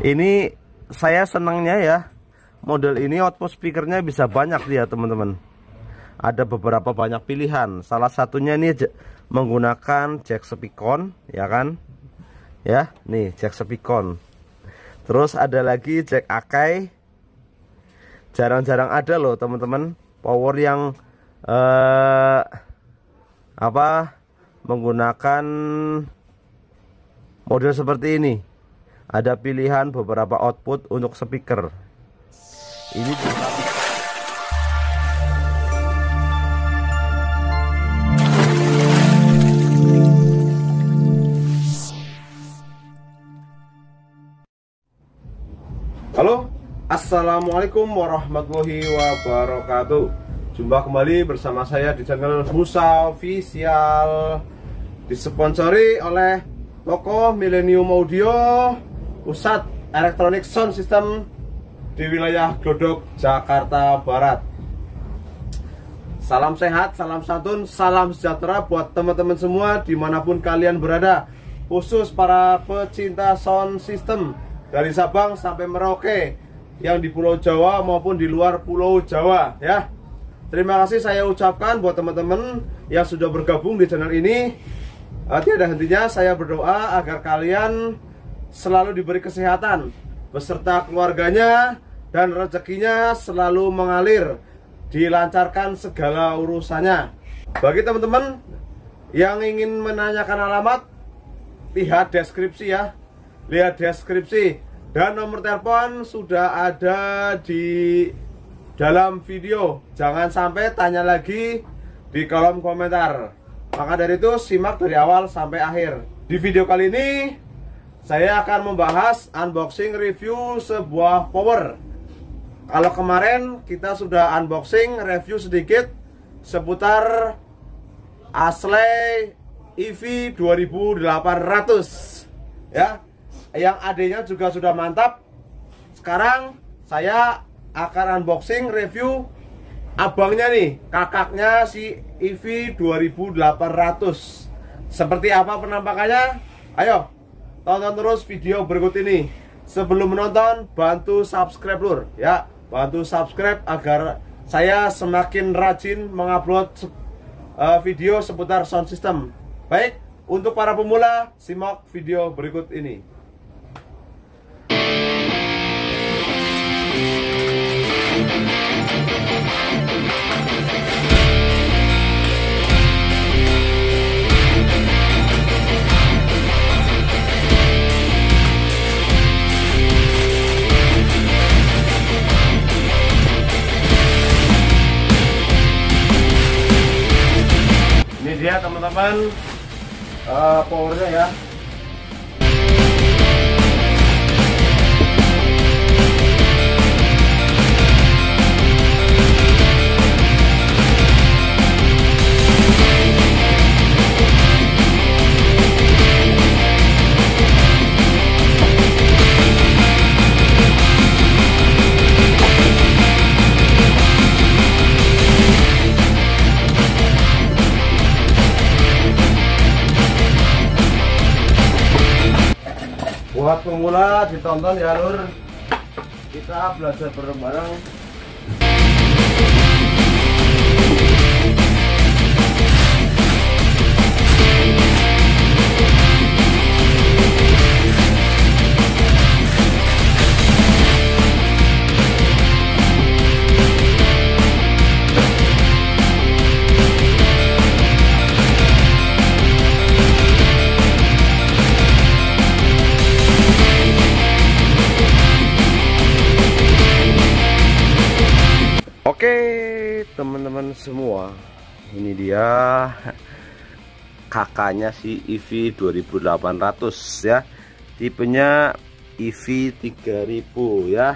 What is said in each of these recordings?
Ini saya senangnya ya, model ini output speakernya bisa banyak dia teman-teman. Ada beberapa banyak pilihan. Salah satunya ini menggunakan jack Spicon, ya kan? Ya, nih jack Spicon. Terus ada lagi jack Akai. Jarang-jarang ada loh teman-teman, power yang menggunakan model seperti ini. Ada pilihan beberapa output untuk speaker. Ini juga Halo, assalamualaikum warahmatullahi wabarakatuh. Jumpa kembali bersama saya di channel Musa Official, disponsori oleh toko Millennium Audio, pusat elektronik sound system di wilayah Glodok, Jakarta Barat. Salam sehat, salam santun, salam sejahtera buat teman-teman semua dimanapun kalian berada, khusus para pecinta sound system dari Sabang sampai Merauke, yang di Pulau Jawa maupun di luar Pulau Jawa ya. Terima kasih saya ucapkan buat teman-teman yang sudah bergabung di channel ini. Tiada hentinya saya berdoa agar kalian selalu diberi kesehatan beserta keluarganya, dan rezekinya selalu mengalir, dilancarkan segala urusannya. Bagi teman-teman yang ingin menanyakan alamat, lihat deskripsi ya. Lihat deskripsi, dan nomor telepon sudah ada di dalam video. Jangan sampai tanya lagi di kolom komentar. Maka dari itu simak dari awal sampai akhir. Di video kali ini saya akan membahas unboxing review sebuah power. Kalau kemarin kita sudah unboxing review sedikit seputar Asley EV 2800 ya. Yang adanya juga sudah mantap. Sekarang saya akan unboxing review abangnya nih, kakaknya si EV 2800. Seperti apa penampakannya? Ayo tonton terus video berikut ini. Sebelum menonton, bantu subscribe lur ya. Bantu subscribe agar saya semakin rajin mengupload video seputar sound system. Baik, untuk para pemula, simak video berikut ini. Ini dia teman-teman, powernya ya. Buat pemula ditonton ya lur, kita belajar bareng-bareng. Oke teman-teman semua, ini dia kakaknya si EV 2800 ya. Tipenya EV 3000 ya.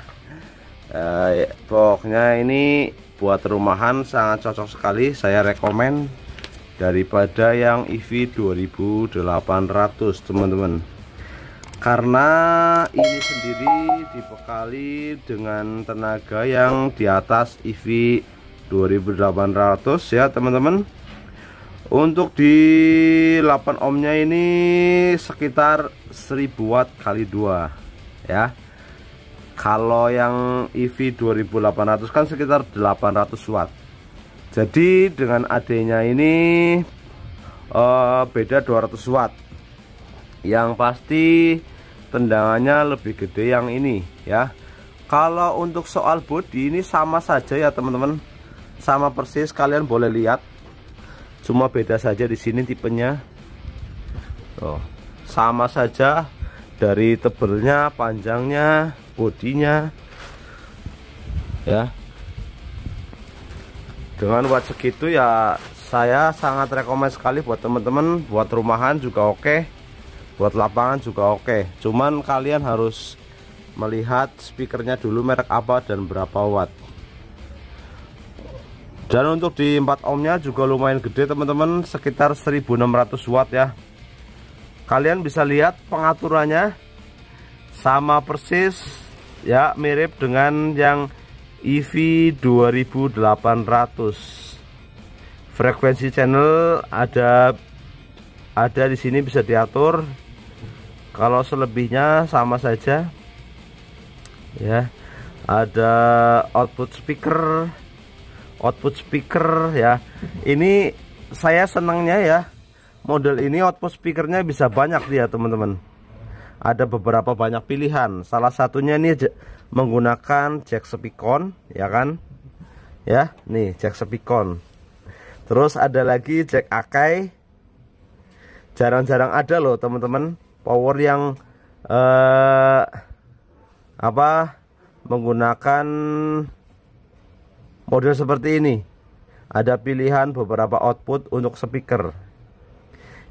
Pokoknya ini buat rumahan sangat cocok sekali. Saya rekomen daripada yang EV 2800 teman-teman. Karena ini sendiri dibekali dengan tenaga yang di atas EV 2800 ya teman-teman. Untuk di 8 ohmnya ini sekitar 1000 watt kali 2 ya. Kalau yang EV 2800 kan sekitar 800 watt. Jadi dengan AD-nya ini beda 200 watt. Yang pasti tendangannya lebih gede yang ini ya. Kalau untuk soal bodi ini sama saja ya teman-teman, sama persis, kalian boleh lihat. Cuma beda saja di sini tipenya. Oh, sama saja dari tebelnya, panjangnya, bodinya ya. Dengan watt segitu ya saya sangat rekomend sekali buat teman-teman, buat rumahan juga oke, buat lapangan juga oke. Cuman kalian harus melihat speakernya dulu merek apa dan berapa watt. Dan untuk di 4 ohmnya juga lumayan gede teman-teman, sekitar 1600 watt ya. Kalian bisa lihat pengaturannya sama persis ya, mirip dengan yang EV 2800. Frekuensi channel ada di sini, bisa diatur. Kalau selebihnya sama saja ya. Ada output speaker ya. Ini saya senangnya ya, model ini output speakernya bisa banyak dia teman-teman. Ada beberapa banyak pilihan. Salah satunya ini menggunakan jack Speakon ya kan ya, nih jack Speakon. Terus ada lagi jack Akai. Jarang-jarang ada loh teman-teman power yang menggunakan model seperti ini. Ada pilihan beberapa output untuk speaker.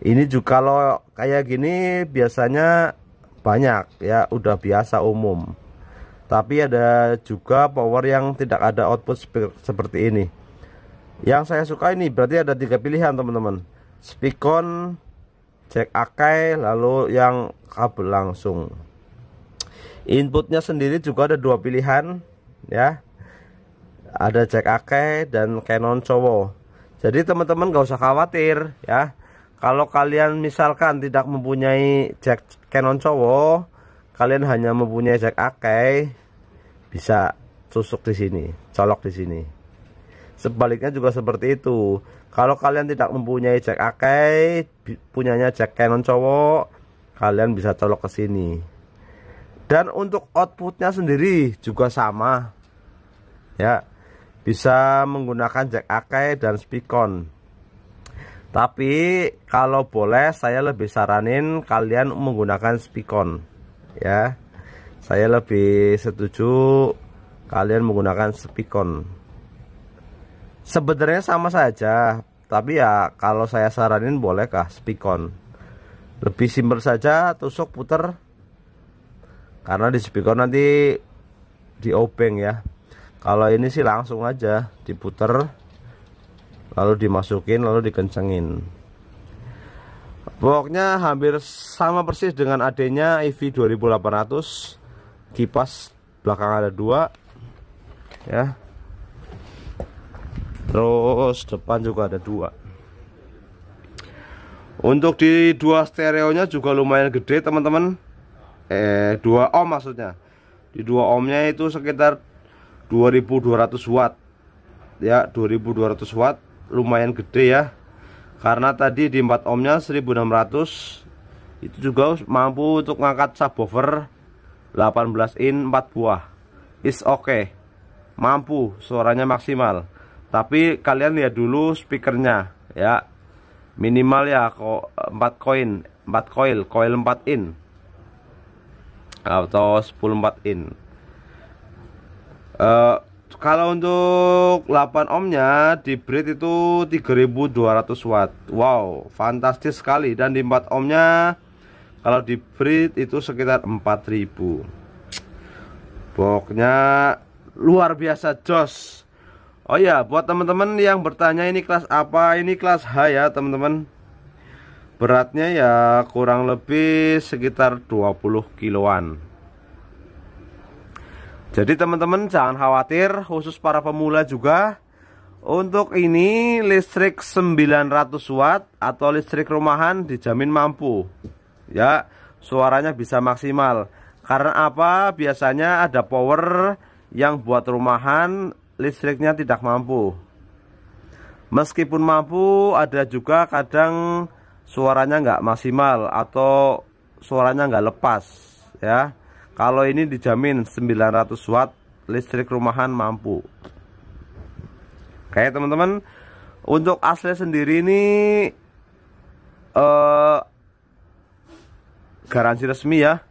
Ini juga kalau kayak gini biasanya banyak ya, udah biasa umum. Tapi ada juga power yang tidak ada output seperti ini. Yang saya suka ini berarti ada 3 pilihan teman-teman. Speakon, jack Akai, lalu yang kabel langsung. Inputnya sendiri juga ada 2 pilihan ya. Ada jack Akai dan Canon Cowo. Jadi teman-teman gak usah khawatir ya. Kalau kalian misalkan tidak mempunyai jack Canon Cowo, kalian hanya mempunyai jack Akai, bisa tusuk di sini, colok di sini. Sebaliknya juga seperti itu. Kalau kalian tidak mempunyai jack Akai, punyanya jack Canon Cowo, kalian bisa colok ke sini. Dan untuk outputnya sendiri juga sama ya, bisa menggunakan jack Akai dan Speakon. Tapi kalau boleh saya lebih saranin kalian menggunakan Speakon ya. Saya lebih setuju kalian menggunakan Speakon. Sebenarnya sama saja, tapi ya kalau saya saranin bolehkah Speakon. Lebih simpel saja, tusuk puter. Karena di Speakon nanti diobeng ya. Kalau ini sih langsung aja diputer, lalu dimasukin, lalu dikencengin. Pokoknya hampir sama persis dengan AD-nya EV 2800. Kipas belakang ada 2 ya. Terus depan juga ada 2. Untuk di 2 stereonya juga lumayan gede teman-teman. 2 ohm maksudnya. Di 2 ohmnya itu sekitar 2200 watt ya, 2200 watt lumayan gede ya. Karena tadi di 4 ohmnya 1600, itu juga mampu untuk ngangkat subwoofer 18 in 4 buah. Is oke, mampu, suaranya maksimal. Tapi kalian lihat dulu speakernya ya, minimal ya kok 4 coil 4 in atau 10 4 in. Kalau untuk 8 ohmnya di breed itu 3200 watt. Wow, fantastis sekali. Dan di 4 ohmnya kalau di breed itu sekitar 4000. Pokoknya luar biasa jos. Oh ya, buat teman-teman yang bertanya ini kelas apa, ini kelas H ya teman-teman. Beratnya ya kurang lebih sekitar 20 kiloan. Jadi teman-teman jangan khawatir, khusus para pemula juga. Untuk ini listrik 900 watt atau listrik rumahan dijamin mampu. Ya, suaranya bisa maksimal. Karena apa? Biasanya ada power yang buat rumahan listriknya tidak mampu. Meskipun mampu, ada juga kadang suaranya nggak maksimal atau suaranya nggak lepas ya. Kalau ini dijamin 900 watt listrik rumahan mampu. Oke teman-teman, untuk asli sendiri ini garansi resmi ya,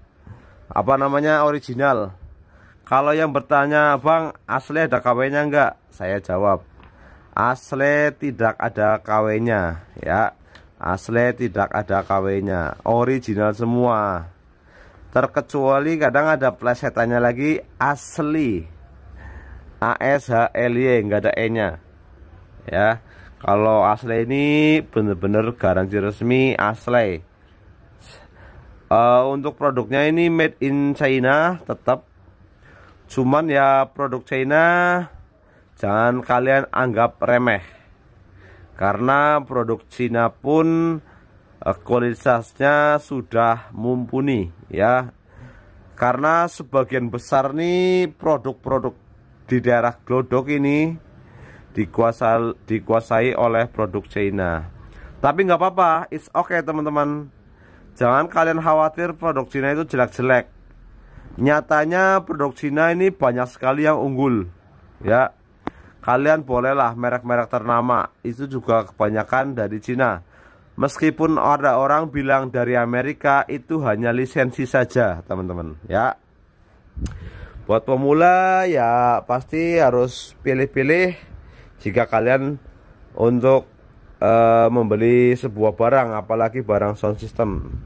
apa namanya, original. Kalau yang bertanya, bang asli ada KW-nya enggak, saya jawab asli tidak ada KW-nya ya. Asli tidak ada KW-nya, original semua. Terkecuali kadang ada plesetannya lagi, asli ASHLY, enggak ada E-nya ya. Kalau asli ini bener-bener garansi resmi asli. Untuk produknya ini made in China tetap, cuman ya produk China jangan kalian anggap remeh, karena produk Cina pun kualitasnya sudah mumpuni ya. Karena sebagian besar nih produk-produk di daerah Glodok ini dikuasai oleh produk China. Tapi nggak apa-apa, it's okay teman-teman. Jangan kalian khawatir produk Cina itu jelek-jelek. Nyatanya produk Cina ini banyak sekali yang unggul ya. Kalian bolehlah merek-merek ternama itu juga kebanyakan dari Cina. Meskipun ada orang bilang dari Amerika, itu hanya lisensi saja teman-teman ya. Buat pemula ya pasti harus pilih-pilih jika kalian untuk membeli sebuah barang, apalagi barang sound system.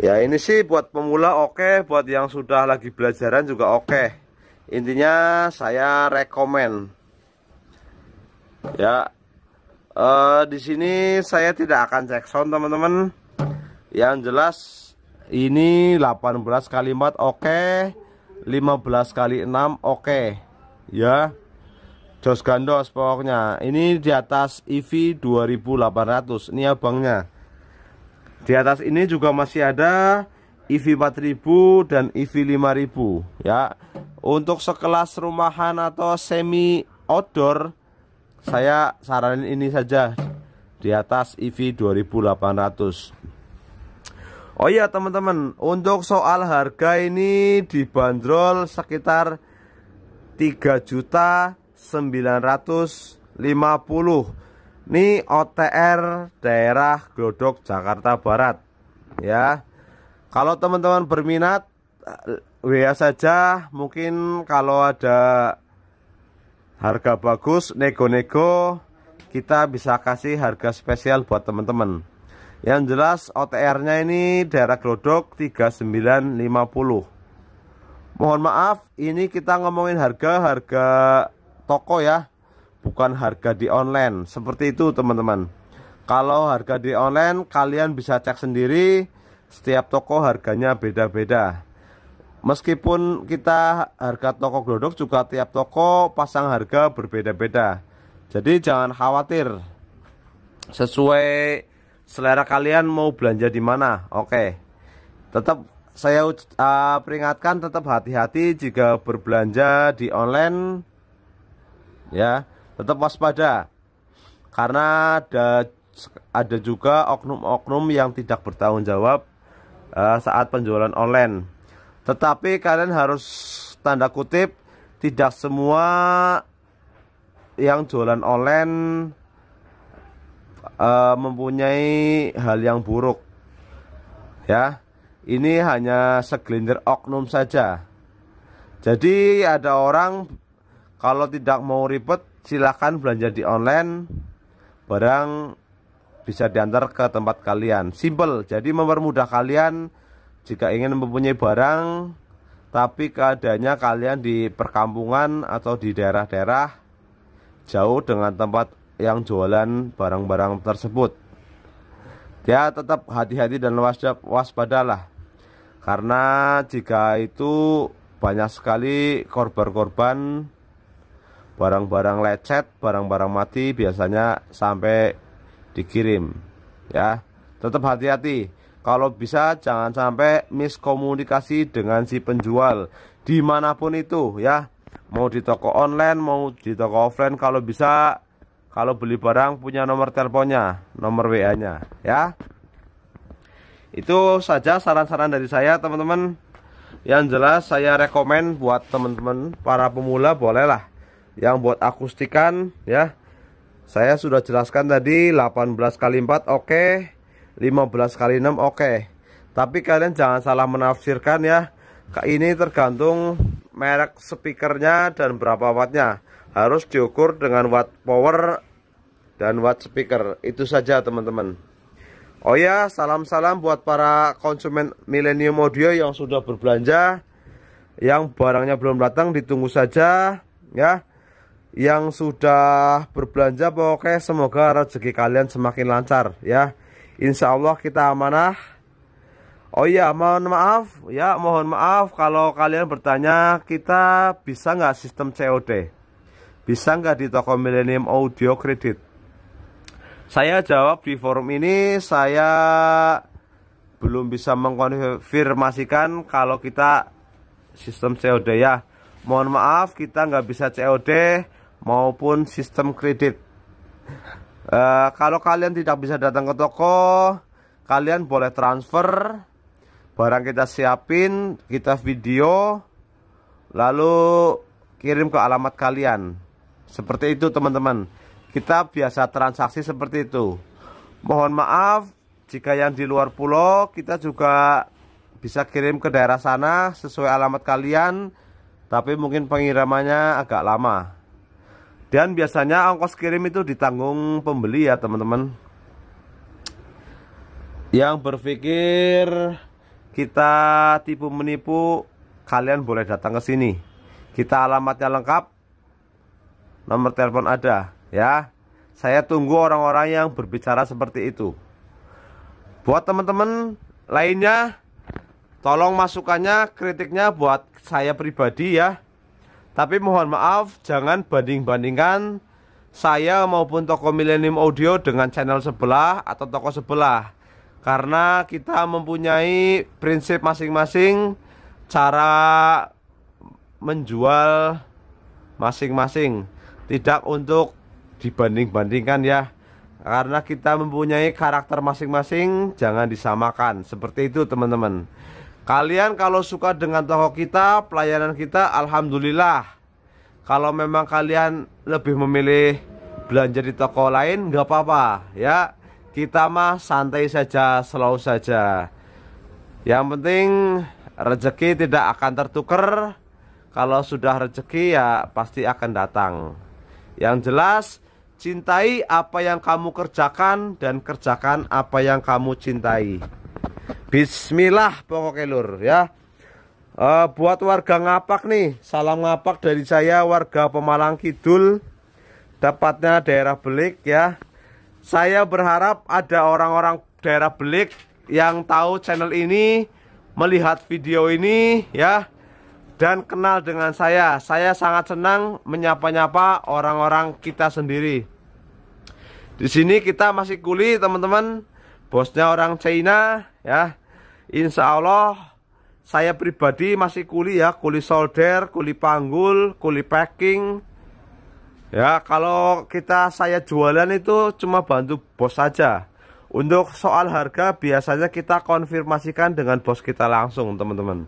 Ya ini sih buat pemula oke, buat yang sudah lagi belajaran juga oke. Intinya saya rekomen ya. Di sini saya tidak akan cek sound teman-teman. Yang jelas ini 18 kalimat oke, 15 kali 6 oke ya. Jos gandos pokoknya. Ini di atas EV 2800. Ini abangnya. Di atas ini juga masih ada EV 4000 dan EV 5000 ya. Untuk sekelas rumahan atau semi outdoor, saya saranin ini saja di atas EV 2800. Oh iya teman-teman, untuk soal harga ini dibanderol sekitar 3.950.000. Ini OTR daerah Glodok Jakarta Barat ya. Kalau teman-teman berminat, WA saja. Mungkin kalau ada harga bagus, nego-nego, kita bisa kasih harga spesial buat teman-teman. Yang jelas OTR-nya ini daerah Glodok 3950. Mohon maaf, ini kita ngomongin harga toko ya, bukan harga di online. Seperti itu teman-teman. Kalau harga di online kalian bisa cek sendiri, setiap toko harganya beda-beda. Meskipun kita harga toko Glodok juga tiap toko pasang harga berbeda-beda. Jadi jangan khawatir, sesuai selera kalian mau belanja di mana. Oke. Tetap saya peringatkan, tetap hati-hati jika berbelanja di online ya. Tetap waspada, karena ada juga oknum-oknum yang tidak bertanggung jawab saat penjualan online. Tetapi kalian harus tanda kutip, tidak semua yang jualan online mempunyai hal yang buruk ya. Ini hanya segelintir oknum saja. Jadi ada orang kalau tidak mau ribet, silahkan belanja di online, barang bisa diantar ke tempat kalian. Simple, jadi mempermudah kalian jika ingin mempunyai barang tapi keadaannya kalian di perkampungan atau di daerah-daerah jauh dengan tempat yang jualan barang-barang tersebut. Ya tetap hati-hati dan waspadalah, karena jika itu banyak sekali korban-korban barang-barang lecet, barang-barang mati biasanya sampai dikirim ya. Tetap hati-hati. Kalau bisa jangan sampai miskomunikasi dengan si penjual dimanapun itu ya, mau di toko online mau di toko offline. Kalau bisa, kalau beli barang punya nomor teleponnya, nomor WA nya ya. Itu saja saran-saran dari saya teman-teman. Yang jelas saya rekomen buat teman-teman para pemula bolehlah yang buat akustikan ya. Saya sudah jelaskan tadi 18 kali 4 oke, 15 kali 6 oke. Tapi kalian jangan salah menafsirkan ya. Ini tergantung merek speakernya dan berapa wattnya. Harus diukur dengan watt power dan watt speaker. Itu saja teman-teman. Oh ya, salam-salam buat para konsumen Millennium Audio yang sudah berbelanja. Yang barangnya belum datang ditunggu saja ya. Yang sudah berbelanja pokoknya semoga rezeki kalian semakin lancar ya. Insya Allah kita amanah. Oh iya, mohon maaf kalau kalian bertanya kita bisa nggak sistem COD, bisa nggak di toko Millennium Audio kredit. Saya jawab di forum ini, saya belum bisa mengkonfirmasikan kalau kita sistem COD ya. Mohon maaf kita nggak bisa COD maupun sistem kredit. Kalau kalian tidak bisa datang ke toko, kalian boleh transfer barang, kita siapin, kita video, lalu kirim ke alamat kalian. Seperti itu teman-teman. Kita biasa transaksi seperti itu. Mohon maaf jika yang di luar pulau, kita juga bisa kirim ke daerah sana sesuai alamat kalian, tapi mungkin pengirimannya agak lama. Dan biasanya ongkos kirim itu ditanggung pembeli ya teman-teman. Yang berpikir kita tipu menipu, kalian boleh datang ke sini. Kita alamatnya lengkap, nomor telepon ada ya. Saya tunggu orang-orang yang berbicara seperti itu. Buat teman-teman lainnya, tolong masukannya, kritiknya buat saya pribadi ya. Tapi mohon maaf, jangan banding-bandingkan saya maupun toko Millennium Audio dengan channel sebelah atau toko sebelah. Karena kita mempunyai prinsip masing-masing, cara menjual masing-masing. Tidak untuk dibanding-bandingkan ya. Karena kita mempunyai karakter masing-masing, jangan disamakan. Seperti itu teman-teman. Kalian kalau suka dengan toko kita, pelayanan kita, alhamdulillah. Kalau memang kalian lebih memilih belanja di toko lain, nggak apa-apa ya. Kita mah santai saja, slow saja. Yang penting rezeki tidak akan tertukar. Kalau sudah rezeki ya pasti akan datang. Yang jelas, cintai apa yang kamu kerjakan dan kerjakan apa yang kamu cintai. Bismillah pokoknya lur ya. Buat warga Ngapak nih, salam Ngapak dari saya, warga Pemalang Kidul, dapatnya daerah Belik ya. Saya berharap ada orang-orang daerah Belik yang tahu channel ini, melihat video ini ya, dan kenal dengan saya. Saya sangat senang menyapa-nyapa orang-orang kita sendiri. Di sini kita masih kuli teman-teman, bosnya orang China ya. Insya Allah saya pribadi masih kuli ya, kuli solder, kuli panggul, kuli packing. Ya, kalau saya jualan itu cuma bantu bos saja. Untuk soal harga biasanya kita konfirmasikan dengan bos kita langsung, teman-teman.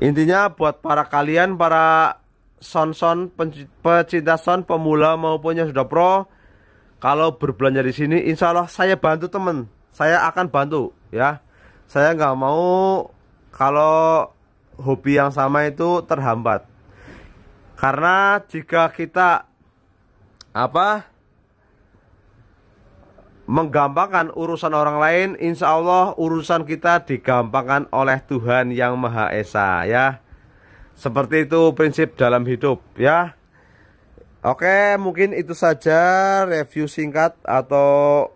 Intinya buat para kalian, para son-son, pecinta son, pemula maupun yang sudah pro, kalau berbelanja di sini, insya Allah saya bantu teman. Saya akan bantu ya. Saya nggak mau kalau hobi yang sama itu terhambat. Karena jika kita menggampangkan urusan orang lain, insya Allah urusan kita digampangkan oleh Tuhan yang Maha Esa ya. Seperti itu prinsip dalam hidup ya. Oke, mungkin itu saja review singkat atau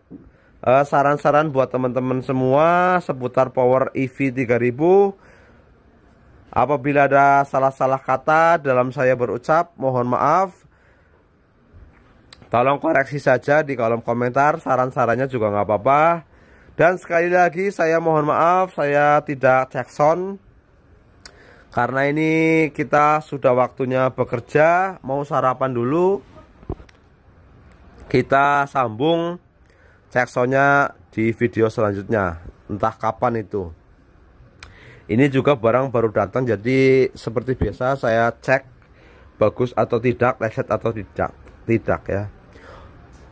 saran-saran buat teman-teman semua seputar Power EV 3000. Apabila ada salah-salah kata dalam saya berucap, mohon maaf. Tolong koreksi saja di kolom komentar, saran-sarannya juga nggak apa-apa. Dan sekali lagi saya mohon maaf saya tidak cek sound, karena ini kita sudah waktunya bekerja, mau sarapan dulu. Kita sambung cek soundnya di video selanjutnya, entah kapan itu. Ini juga barang baru datang, jadi seperti biasa saya cek bagus atau tidak, reset atau tidak ya.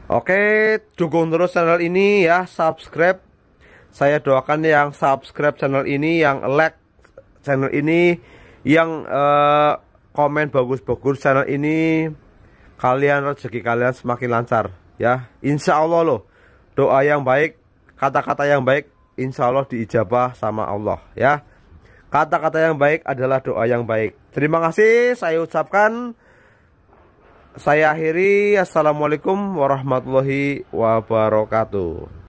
Oke, dukung terus channel ini ya, subscribe. Saya doakan yang subscribe channel ini, yang like channel ini, yang komen bagus-bagus channel ini, rezeki kalian semakin lancar ya. Insya Allah loh, doa yang baik, kata-kata yang baik, insya Allah diijabah sama Allah ya. Kata-kata yang baik adalah doa yang baik. Terima kasih saya ucapkan. Saya akhiri. Assalamualaikum warahmatullahi wabarakatuh.